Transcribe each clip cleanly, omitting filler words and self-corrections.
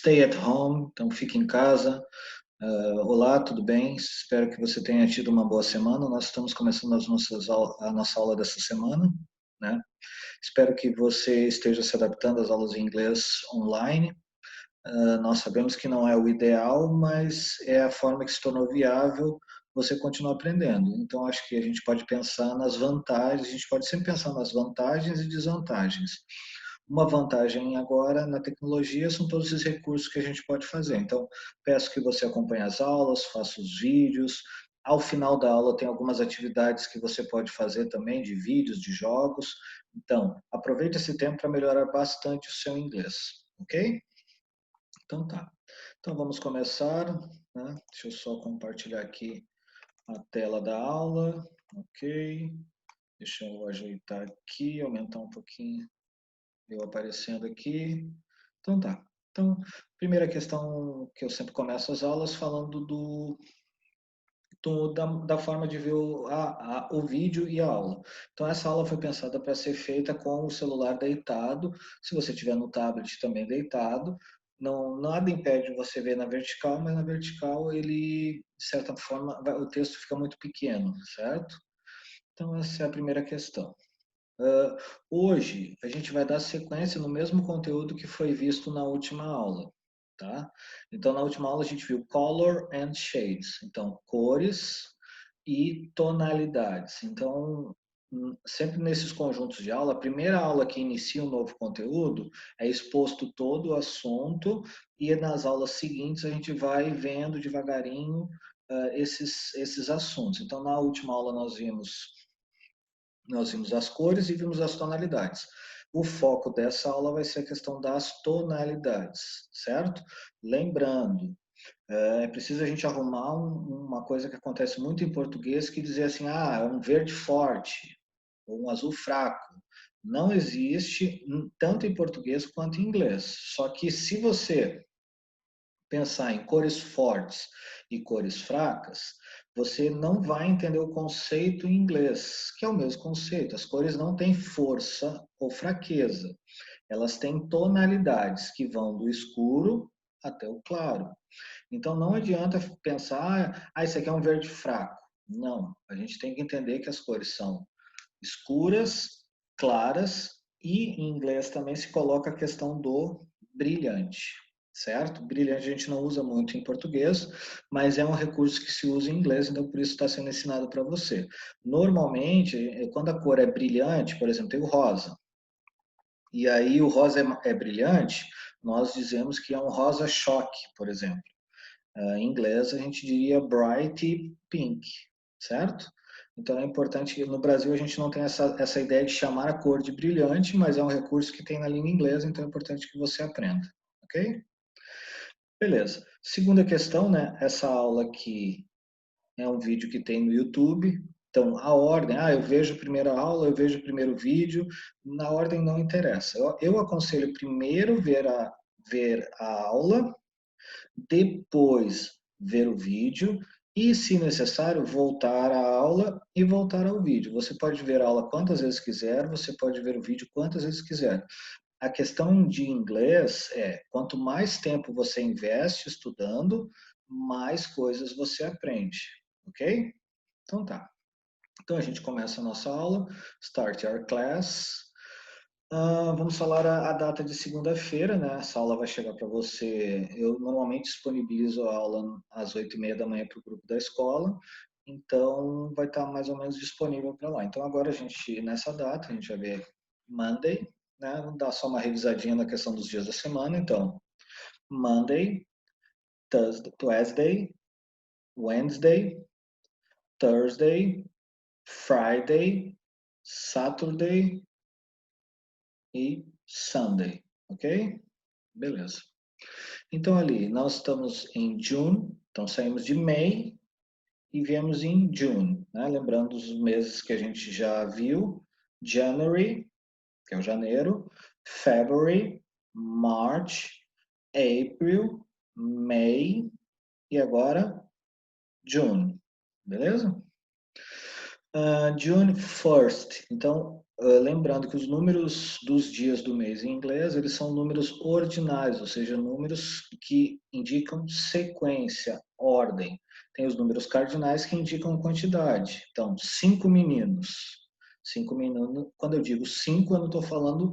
stay at home, então fique em casa. Olá, tudo bem? Espero que você tenha tido uma boa semana. Nós estamos começando a nossa aula dessa semana, né? Espero que você esteja se adaptando às aulas de inglês online. Nós sabemos que não é o ideal, mas é a forma que se tornou viável você continuar aprendendo. Então, acho que a gente pode pensar nas vantagens, a gente pode sempre pensar nas vantagens e desvantagens. Uma vantagem agora na tecnologia são todos esses recursos que a gente pode fazer. Então, peço que você acompanhe as aulas, faça os vídeos. Ao final da aula tem algumas atividades que você pode fazer também, de vídeos, de jogos. Então, aproveite esse tempo para melhorar bastante o seu inglês, ok? Então tá. Então vamos começar, né? Deixa eu só compartilhar aqui a tela da aula, ok? Deixa eu ajeitar aqui, aumentar um pouquinho eu aparecendo aqui. Então tá. Então, primeira questão que eu sempre começo as aulas falando da forma de ver o vídeo e a aula. Então, essa aula foi pensada para ser feita com o celular deitado. Se você tiver no tablet também deitado, não, nada impede você ver na vertical, mas na vertical ele, de certa forma, o texto fica muito pequeno, certo? Então, essa é a primeira questão. Hoje, a gente vai dar sequência no mesmo conteúdo que foi visto na última aula, tá? Então, na última aula a gente viu color and shades, então cores e tonalidades. Então, sempre nesses conjuntos de aula, a primeira aula que inicia um novo conteúdo é exposto todo o assunto e nas aulas seguintes a gente vai vendo devagarinho esses assuntos. Então, na última aula nós vimos as cores e vimos as tonalidades. O foco dessa aula vai ser a questão das tonalidades, certo? Lembrando, é preciso a gente arrumar uma coisa que acontece muito em português, que dizer assim, é um verde forte, ou um azul fraco. Não existe, tanto em português quanto em inglês. Só que se você pensar em cores fortes e cores fracas, você não vai entender o conceito em inglês, que é o mesmo conceito. As cores não têm força ou fraqueza. Elas têm tonalidades que vão do escuro até o claro. Então não adianta pensar, isso aqui é um verde fraco. Não, a gente tem que entender que as cores são escuras, claras e em inglês também se coloca a questão do brilhante, certo? Brilhante a gente não usa muito em português, mas é um recurso que se usa em inglês, então por isso está sendo ensinado para você. Normalmente, quando a cor é brilhante, por exemplo, tem o rosa, e aí o rosa é brilhante, nós dizemos que é um rosa choque, por exemplo. Em inglês a gente diria bright pink, certo? Então é importante que no Brasil a gente não tem essa ideia de chamar a cor de brilhante, mas é um recurso que tem na língua inglesa, então é importante que você aprenda, ok? Beleza. Segunda questão, né? Essa aula aqui é um vídeo que tem no YouTube. Então, a ordem, eu vejo a primeira aula, eu vejo o primeiro vídeo, na ordem não interessa. Eu aconselho primeiro ver a aula, depois ver o vídeo e, se necessário, voltar à aula e voltar ao vídeo. Você pode ver a aula quantas vezes quiser, você pode ver o vídeo quantas vezes quiser. A questão de inglês é, quanto mais tempo você investe estudando, mais coisas você aprende, ok? Então tá. Então a gente começa a nossa aula, start our class. Vamos falar a data de segunda-feira, né? Essa aula vai chegar para você. Eu normalmente disponibilizo a aula às 8h30 da manhã para o grupo da escola, então vai estar mais ou menos disponível para lá. Então agora a gente, nessa data, a gente vai ver Monday, né? Vamos dar só uma revisadinha na questão dos dias da semana. Então, Monday, Tuesday, Wednesday, Thursday, Friday, Saturday e Sunday, ok? Beleza. Então ali, nós estamos em June, então saímos de May e viemos em June, né? Lembrando os meses que a gente já viu, January, que é o janeiro, February, March, April, May e agora June, beleza? June 1st, então lembrando que os números dos dias do mês em inglês, eles são números ordinais, ou seja, números que indicam sequência, ordem. Tem os números cardinais que indicam quantidade. Então, 5 meninos. 5 meninos, quando eu digo 5, eu não estou falando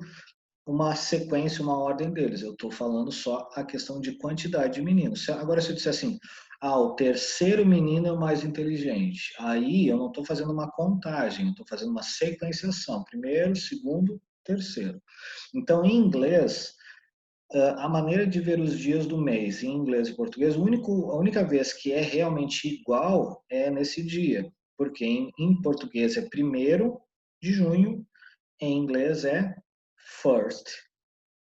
uma sequência, uma ordem deles. Eu estou falando só a questão de quantidade de meninos. Agora, se eu disser assim, o terceiro menino é o mais inteligente, aí eu não estou fazendo uma contagem, eu estou fazendo uma sequenciação. Primeiro, segundo, terceiro. Então, em inglês, a maneira de ver os dias do mês em inglês e português, a única vez que é realmente igual é nesse dia, porque em português é 1º de junho, em inglês é first,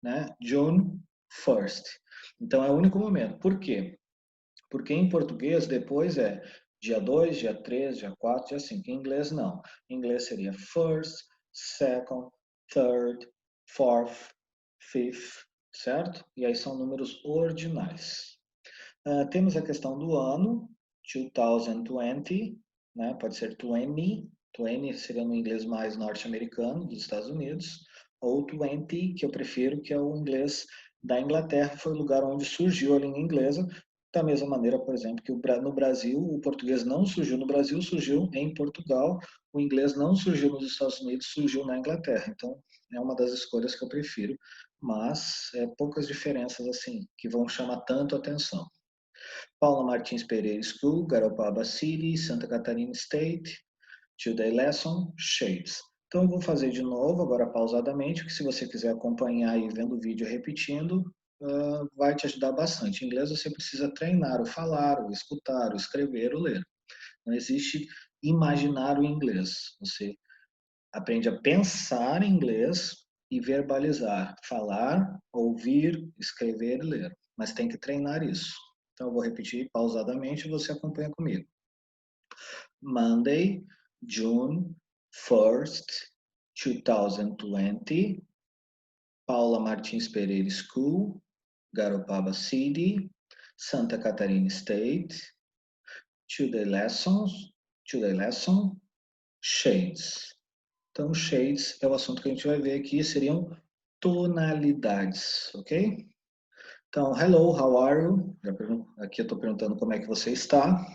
né? June 1st. Então é o único momento. Por quê? Porque em português depois é dia 2, dia 3, dia 4, dia 5. Em inglês não. Em inglês seria first, second, third, fourth, fifth, certo? E aí são números ordinais. Temos a questão do ano, 2020, né? Pode ser 20, 20 seria no inglês mais norte-americano, dos Estados Unidos, ou 20, que eu prefiro, que é o inglês da Inglaterra, foi o lugar onde surgiu a língua inglesa, da mesma maneira, por exemplo, que no Brasil, o português não surgiu no Brasil, surgiu em Portugal, o inglês não surgiu nos Estados Unidos, surgiu na Inglaterra. Então, é uma das escolhas que eu prefiro, mas poucas diferenças assim, que vão chamar tanto atenção. Paula Martins Pereira School, Garopaba City, Santa Catarina State, Today Lesson, Shades. Então eu vou fazer de novo, agora pausadamente, que se você quiser acompanhar e vendo o vídeo repetindo, vai te ajudar bastante. Em inglês você precisa treinar o falar, o escutar, o escrever, o ler. Não existe imaginar o inglês. Você aprende a pensar em inglês e verbalizar, falar, ouvir, escrever e ler. Mas tem que treinar isso. Então eu vou repetir pausadamente e você acompanha comigo. Monday, June 1st, 2020, Paula Martins Pereira School, Garopaba City, Santa Catarina State, Today Lesson, Shades. Então, shades é o assunto que a gente vai ver aqui, seriam tonalidades, ok? Então, hello, how are you? Aqui eu estou perguntando como é que você está.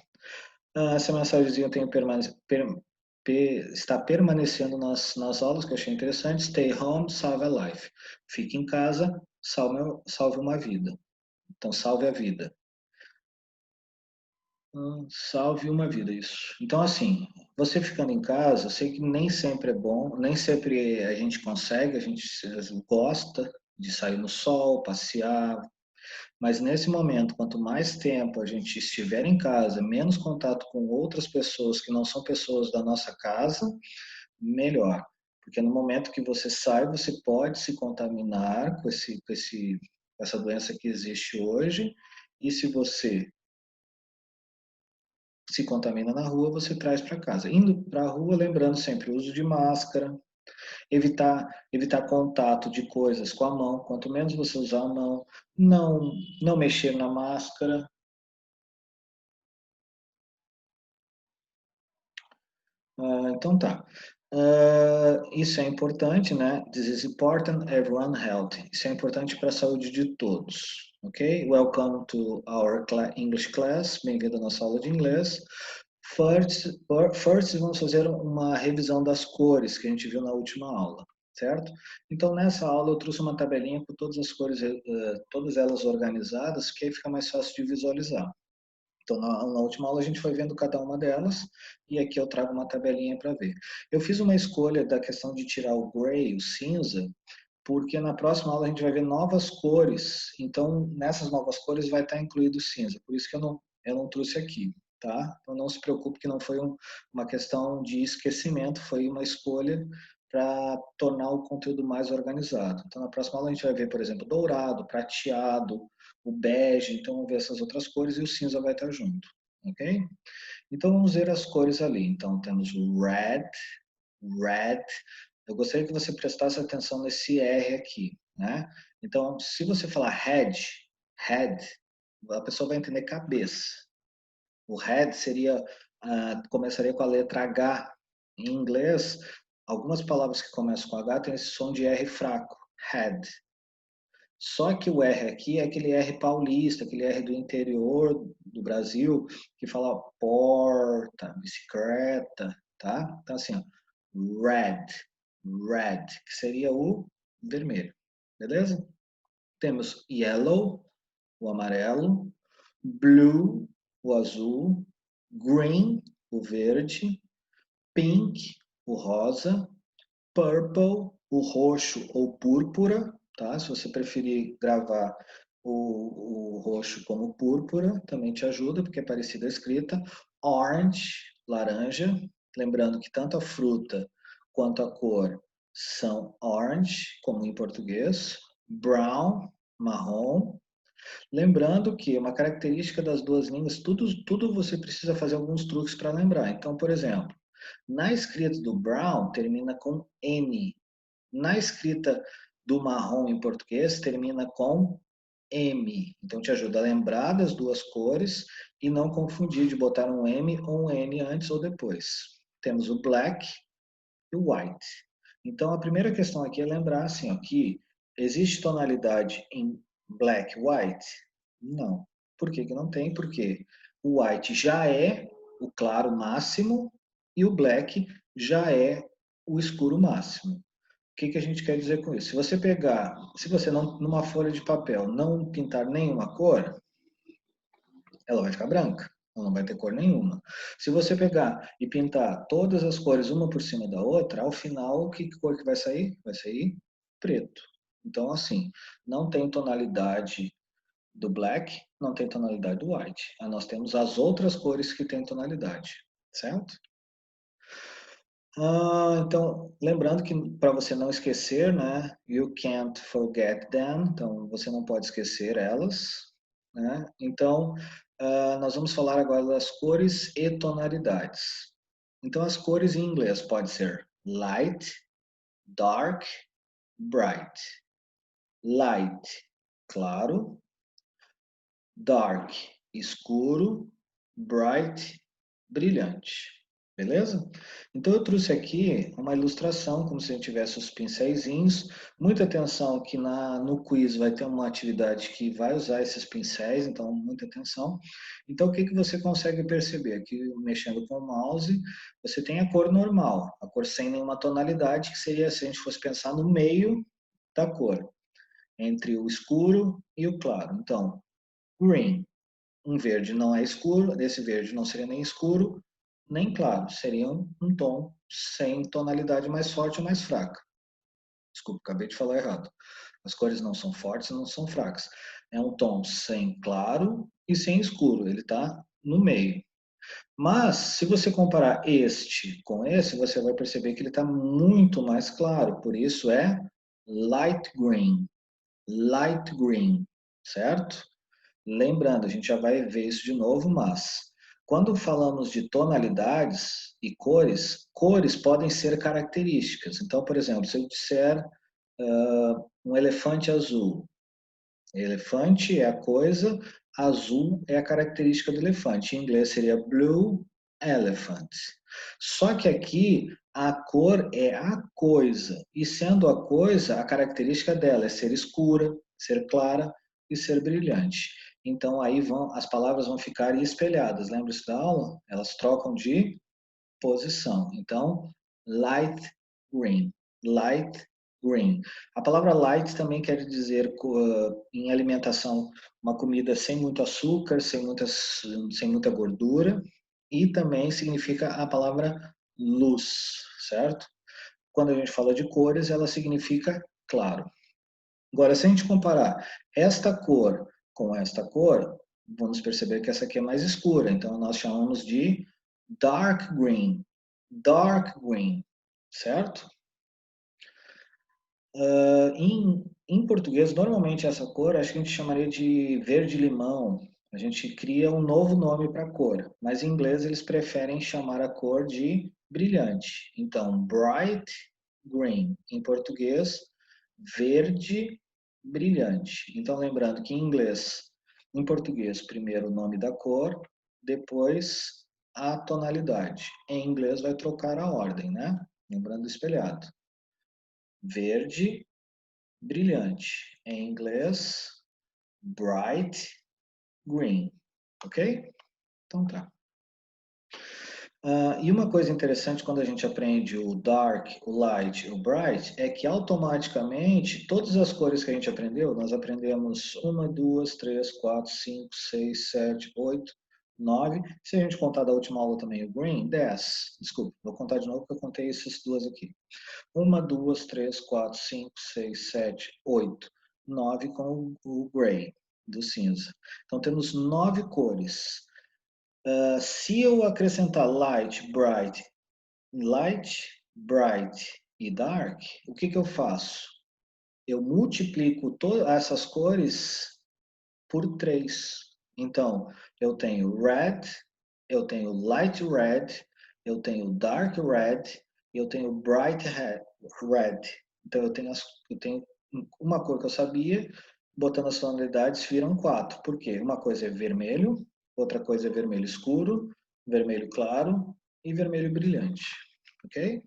Essa mensagenzinha eu tenho está permanecendo nas aulas, que eu achei interessante. Stay home, salve a life. Fique em casa, salve uma vida. Então, salve a vida. Salve uma vida, isso. Então, assim, você ficando em casa, eu sei que nem sempre é bom, nem sempre a gente consegue, a gente gosta de sair no sol, passear, mas nesse momento, quanto mais tempo a gente estiver em casa, menos contato com outras pessoas que não são pessoas da nossa casa, melhor. Porque no momento que você sai, você pode se contaminar com essa doença que existe hoje, e se você se contamina na rua, você traz para casa. Indo para a rua, lembrando sempre o uso de máscara, evitar contato de coisas com a mão. Quanto menos você usar a mão, não mexer na máscara. Então tá. Isso é importante, né? This is important, everyone healthy. Isso é importante para a saúde de todos, ok? Welcome to our English class. Bem-vindo à nossa aula de inglês. First, vamos fazer uma revisão das cores que a gente viu na última aula, certo? Então, nessa aula eu trouxe uma tabelinha com todas as cores, todas elas organizadas, que aí fica mais fácil de visualizar. Então, na última aula a gente foi vendo cada uma delas e aqui eu trago uma tabelinha para ver. Eu fiz uma escolha da questão de tirar o gray, o cinza, porque na próxima aula a gente vai ver novas cores. Então, nessas novas cores vai estar incluído o cinza. Por isso que eu não trouxe aqui, tá? Então, não se preocupe que não foi uma questão de esquecimento, foi uma escolha para tornar o conteúdo mais organizado. Então, na próxima aula a gente vai ver, por exemplo, dourado, prateado, o bege, então vamos ver essas outras cores e o cinza vai estar junto, ok? Então vamos ver as cores ali. Então temos o red. Eu gostaria que você prestasse atenção nesse R aqui, né? Então, se você falar head, a pessoa vai entender cabeça. O head seria, começaria com a letra H. Em inglês, algumas palavras que começam com H têm esse som de R fraco, had. Só que o R aqui é aquele R paulista, aquele R do interior do Brasil, que fala porta, bicicleta, tá? Então assim, ó, red, red, que seria o vermelho, beleza? Temos yellow, o amarelo, blue, o azul, green, o verde, pink, o rosa, purple, o roxo ou púrpura, tá? Se você preferir gravar o roxo como púrpura, também te ajuda, porque é parecida a escrita. Orange, laranja. Lembrando que tanto a fruta quanto a cor são orange, como em português. Brown, marrom. Lembrando que uma característica das duas línguas, tudo você precisa fazer alguns truques para lembrar. Então, por exemplo, na escrita do brown termina com N. Na escrita do marrom em português termina com M. Então te ajuda a lembrar das duas cores e não confundir de botar um M ou um N antes ou depois. Temos o black e o white. Então a primeira questão aqui é lembrar assim, ó, que existe tonalidade em black e white? Não. Por que que não tem? Porque o white já é o claro máximo e o black já é o escuro máximo. O que que a gente quer dizer com isso? Se você pegar, se você não, numa folha de papel, não pintar nenhuma cor, ela vai ficar branca, ela não vai ter cor nenhuma. Se você pegar e pintar todas as cores uma por cima da outra, ao final, que cor que vai sair? Vai sair preto. Então, assim, não tem tonalidade do black, não tem tonalidade do white. Aí nós temos as outras cores que têm tonalidade, certo? Então, lembrando que para você não esquecer, né? You can't forget them. Então, você não pode esquecer elas, né? Então, nós vamos falar agora das cores e tonalidades. Então, as cores em inglês pode ser light, dark, bright. Light, claro. Dark, escuro. Bright, brilhante. Beleza? Então eu trouxe aqui uma ilustração, como se a gente tivesse os pincéisinhos. Muita atenção que no quiz vai ter uma atividade que vai usar esses pincéis, então muita atenção. Então o que que você consegue perceber? Aqui mexendo com o mouse, você tem a cor normal, a cor sem nenhuma tonalidade, que seria se a gente fosse pensar no meio da cor, entre o escuro e o claro. Então, green. Um verde não é escuro, esse verde não seria nem escuro, nem claro. Seria um tom sem tonalidade mais forte ou mais fraca. Desculpa, acabei de falar errado. As cores não são fortes e não são fracas. É um tom sem claro e sem escuro. Ele está no meio. Mas, se você comparar este com esse, você vai perceber que ele está muito mais claro. Por isso é light green. Light green, certo? Lembrando, a gente já vai ver isso de novo, mas quando falamos de tonalidades e cores, cores podem ser características. Então, por exemplo, se eu disser um elefante azul, elefante é a coisa, azul é a característica do elefante. Em inglês seria blue elephant. Só que aqui a cor é a coisa, e sendo a coisa, a característica dela é ser escura, ser clara e ser brilhante. Então aí as palavras vão ficar espelhadas. Lembra-se da aula? Elas trocam de posição. Então, light green, light green. A palavra light também quer dizer em alimentação uma comida sem muito açúcar, sem muita gordura, e também significa a palavra luz, certo? Quando a gente fala de cores, ela significa claro. Agora, se a gente comparar esta cor com esta cor, vamos perceber que essa aqui é mais escura. Então, nós chamamos de dark green. Dark green, certo? Em português, normalmente essa cor, acho que a gente chamaria de verde-limão. A gente cria um novo nome para a cor, mas em inglês eles preferem chamar a cor de brilhante. Então, bright green. Em português, verde brilhante. Então, lembrando que em inglês, em português, primeiro o nome da cor, depois a tonalidade. Em inglês vai trocar a ordem, né? lembrando do espelhado. Verde, brilhante. Em inglês, bright green. Ok? Então tá. E uma coisa interessante quando a gente aprende o dark, o light e o bright é que automaticamente todas as cores que a gente aprendeu, nós aprendemos 1, 2, 3, 4, 5, 6, 7, 8, 9. Se a gente contar da última aula também o green, 10. Desculpa, vou contar de novo porque eu contei essas duas aqui. 1, 2, 3, 4, 5, 6, 7, 8, 9 com o gray, do cinza. Então temos 9 cores. Se eu acrescentar light, bright e dark, o que eu faço? Eu multiplico todas essas cores por 3. Então, eu tenho red, eu tenho light red, eu tenho dark red, eu tenho bright red. Então, eu tenho uma cor que eu sabia, botando as tonalidades viram 4. Por quê? Uma coisa é vermelho, outra coisa é vermelho escuro, vermelho claro e vermelho brilhante. Ok?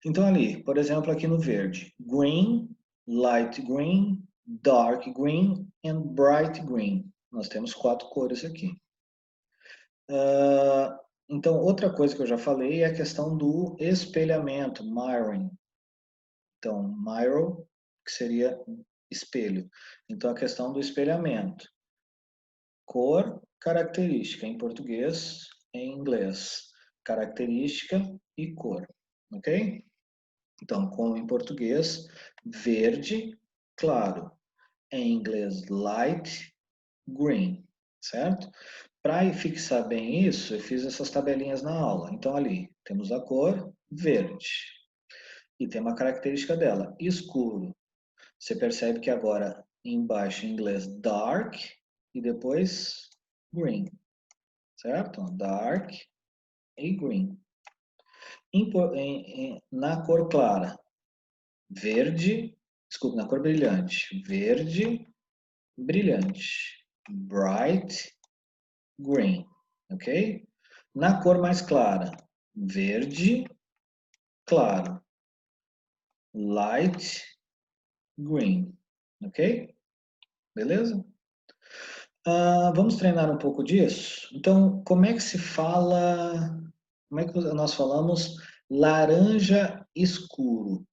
Então ali, por exemplo, aqui no verde, green, light green, dark green and bright green. Nós temos 4 cores aqui. Então, outra coisa que eu já falei é a questão do espelhamento, mirroring. Então, mirror, que seria espelho. Então, a questão do espelhamento. Cor, característica, em português, em inglês. Característica e cor. Ok? Então, como em português, verde, claro. Em inglês, light green, certo? Para fixar bem isso, eu fiz essas tabelinhas na aula. Então, ali, temos a cor verde. E tem uma característica dela, escuro. Você percebe que agora, embaixo, em inglês, dark, e depois green, certo? Dark e green. Na cor clara, verde, desculpa, na cor brilhante, verde, brilhante, bright green, ok? Na cor mais clara, verde, claro, light green, ok? Beleza? Vamos treinar um pouco disso? Então, como é que se fala, como é que nós falamos laranja escuro?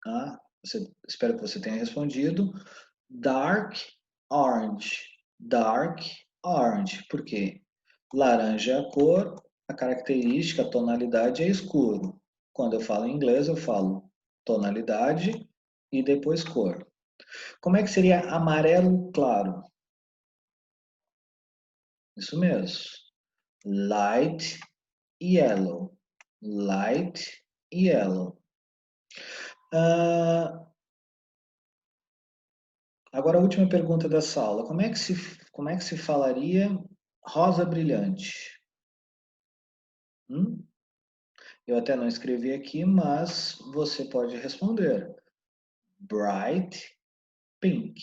Tá? Espero que você tenha respondido. Dark orange. Dark orange. Por quê? Laranja é a cor, a característica, a tonalidade é escuro. Quando eu falo em inglês, eu falo tonalidade e depois cor. Como é que seria amarelo claro? Isso mesmo. Light yellow. Light yellow. Agora a última pergunta dessa aula. Como é que se falaria rosa brilhante? Eu até não escrevi aqui, mas você pode responder. Bright pink,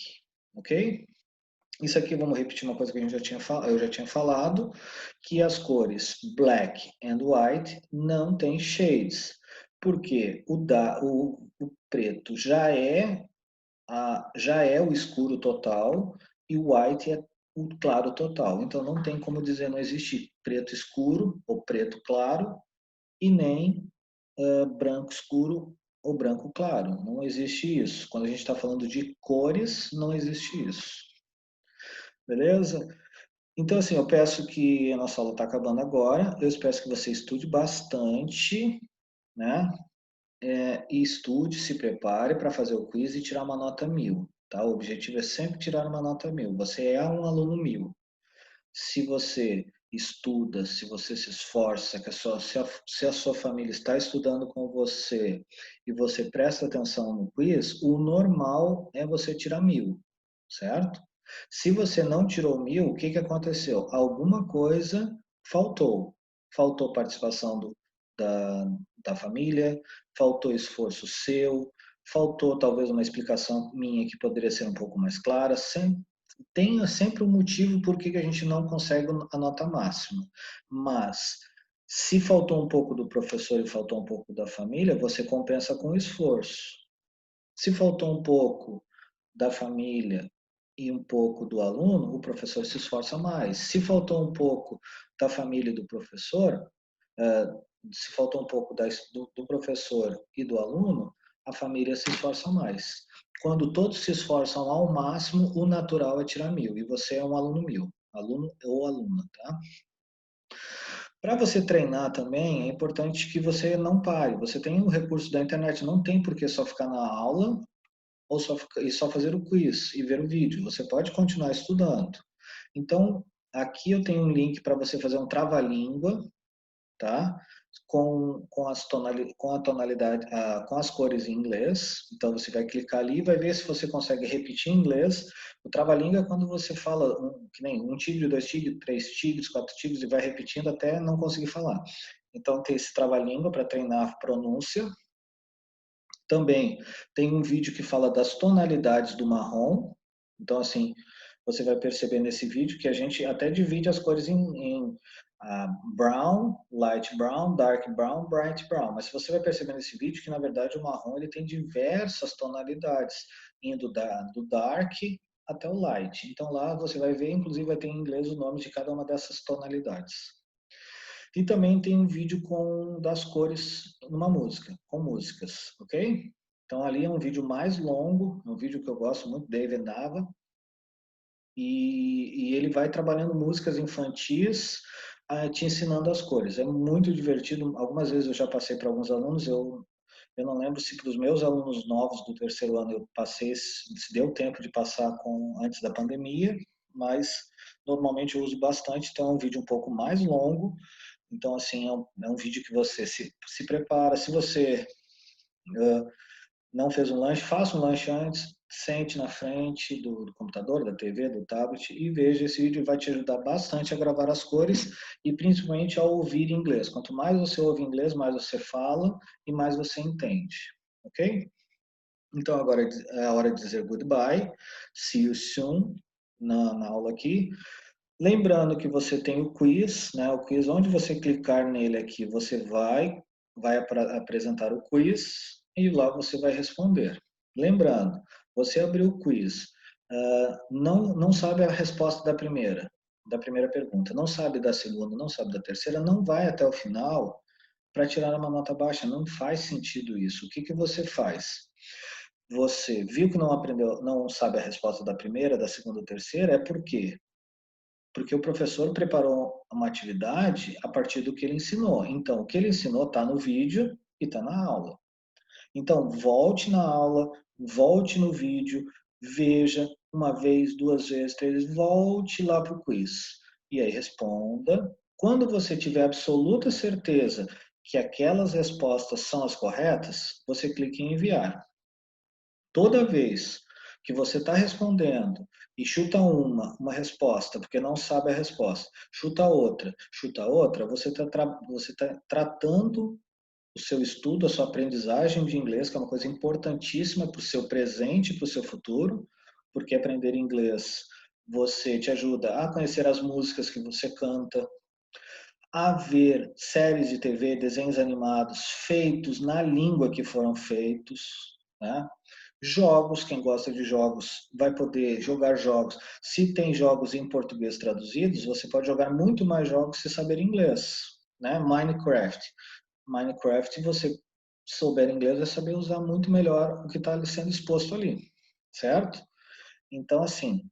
ok? Isso aqui, vamos repetir uma coisa que eu já tinha falado, que as cores black and white não têm shades, porque o preto já é o escuro total e o white é o claro total. Então não tem como dizer, não existe preto escuro ou preto claro e nem branco escuro ou branco claro. Não existe isso. Quando a gente está falando de cores, não existe isso. Beleza? Então, assim, eu peço que a nossa aula está acabando agora. Eu espero que você estude bastante, né? E estude, se prepare para fazer o quiz e tirar uma nota 1000, tá? O objetivo é sempre tirar uma nota 1000. Você é um aluno 1000. Se você estuda, se você se esforça, se a sua família está estudando com você e você presta atenção no quiz, o normal é você tirar 1000, certo? Se você não tirou 1000, o que que aconteceu? Alguma coisa faltou. Faltou participação da, da família, faltou esforço seu, faltou talvez uma explicação minha que poderia ser um pouco mais clara. Tem sempre um motivo por que a gente não consegue a nota máxima. Mas Se faltou um pouco do professor e faltou um pouco da família, você compensa com esforço. Se faltou um pouco da família e um pouco do aluno, o professor se esforça mais. Se faltou um pouco da família e do professor, eh, se faltou um pouco do professor e do aluno, a família se esforça mais. Quando todos se esforçam ao máximo, o natural é tirar 1000 e você é um aluno 1000, aluno ou aluna, tá? Para você treinar também, é importante que você não pare. Você tem o recurso da internet, não tem por que só ficar na aula ou só fazer o quiz e ver o vídeo. Você pode continuar estudando. Então, aqui eu tenho um link para você fazer um trava-língua, tá? Com a tonalidade, com as cores em inglês. Então você vai clicar ali e vai ver se você consegue repetir em inglês. O trava-língua é quando você fala que nem um tigre, dois tigres, três tigres, quatro tigres e vai repetindo até não conseguir falar. Então tem esse trava-língua para treinar a pronúncia. Também tem um vídeo que fala das tonalidades do marrom. Então, assim, você vai perceber nesse vídeo que a gente até divide as cores em brown, light brown, dark brown, bright brown. Mas você vai perceber nesse vídeo que, na verdade, o marrom ele tem diversas tonalidades, indo do dark até o light. Então, lá você vai ver, inclusive, vai ter em inglês o nome de cada uma dessas tonalidades. E também tem um vídeo das cores numa música, com músicas, ok? Então ali é um vídeo mais longo, é um vídeo que eu gosto muito, David Nava, e ele vai trabalhando músicas infantis, te ensinando as cores. É muito divertido. Algumas vezes eu já passei para alguns alunos, eu não lembro se para os meus alunos novos do terceiro ano eu passei, se deu tempo de passar antes da pandemia, mas normalmente eu uso bastante, então é um vídeo um pouco mais longo. Então, assim, é um vídeo que você se prepara. Se você não fez um lanche, faça um lanche antes, sente na frente do computador, da TV, do tablet e veja esse vídeo. Vai te ajudar bastante a gravar as cores e principalmente a ouvir inglês. Quanto mais você ouve inglês, mais você fala e mais você entende, ok? Então agora é a hora de dizer goodbye. See you soon na aula aqui. Lembrando que você tem o quiz, né? O quiz, onde você clicar nele aqui, você vai apresentar o quiz e lá você vai responder. Lembrando, você abriu o quiz, não sabe a resposta da primeira pergunta, não sabe da segunda, não sabe da terceira, não vai até o final para tirar uma nota baixa. Não faz sentido isso. O que que você faz? Você viu que não aprendeu, não sabe a resposta da primeira, da segunda ou terceira, é por quê? Porque o professor preparou uma atividade a partir do que ele ensinou. Então, o que ele ensinou está no vídeo e está na aula. Então, volte na aula, volte no vídeo, veja uma vez, duas vezes, três vezes, volte lá para o quiz. E aí responda. Quando você tiver absoluta certeza que aquelas respostas são as corretas, você clica em enviar. Toda vez que você está respondendo e chuta uma resposta, porque não sabe a resposta, chuta outra, você tá tratando o seu estudo, a sua aprendizagem de inglês, que é uma coisa importantíssima para o seu presente e para o seu futuro, porque aprender inglês você te ajuda a conhecer as músicas que você canta, a ver séries de TV, desenhos animados feitos na língua que foram feitos, né? Jogos, quem gosta de jogos vai poder jogar jogos. Se tem jogos em português traduzidos, você pode jogar muito mais jogos se saber inglês, né? Minecraft. Minecraft, você souber inglês, vai saber usar muito melhor o que está sendo exposto ali, certo? Então, assim,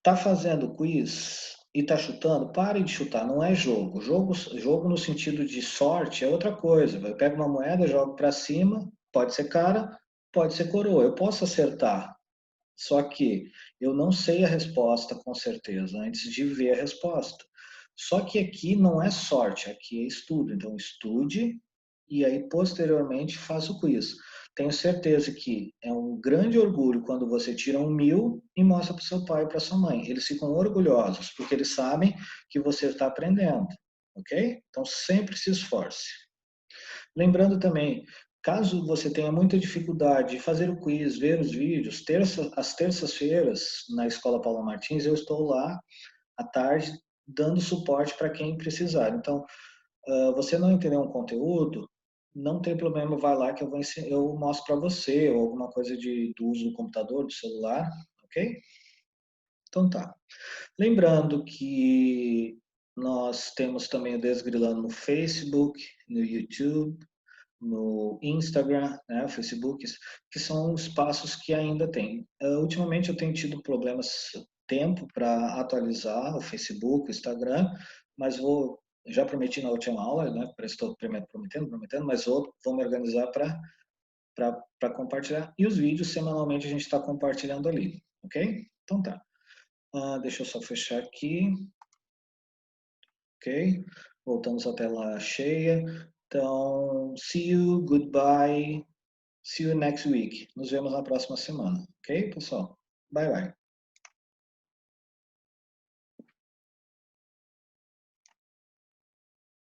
tá fazendo quiz e tá chutando, pare de chutar, não é jogo. Jogo no sentido de sorte é outra coisa. Eu pego uma moeda, jogo para cima, pode ser cara, pode ser coroa. Eu posso acertar, só que eu não sei a resposta com certeza antes de ver a resposta. Só que aqui não é sorte, aqui é estudo. Então estude e aí posteriormente faça o quiz. Tenho certeza que é um grande orgulho quando você tira 1000 e mostra para o seu pai e para sua mãe. Eles ficam orgulhosos porque eles sabem que você está aprendendo, ok? Então sempre se esforce. Lembrando também, caso você tenha muita dificuldade de fazer o quiz, ver os vídeos, às terças-feiras, na Escola Paula Martins, eu estou lá à tarde, dando suporte para quem precisar. Então, você não entendeu um conteúdo, não tem problema, vai lá que eu mostro para você, ou alguma coisa do uso do computador, do celular, ok? Então tá. Lembrando que nós temos também o Desgrilando no Facebook, no YouTube, no Instagram, né, Facebook, que são espaços que ainda tem. Ultimamente eu tenho tido problemas, tempo para atualizar o Facebook, o Instagram, mas já prometi na última aula, né, estou prometendo, mas vou me organizar para compartilhar. E os vídeos, semanalmente, a gente está compartilhando ali, ok? Então tá. Deixa eu só fechar aqui, ok? Voltamos à tela cheia. Então, see you, goodbye. See you next week. Nos vemos na próxima semana. Ok, pessoal? Bye, bye.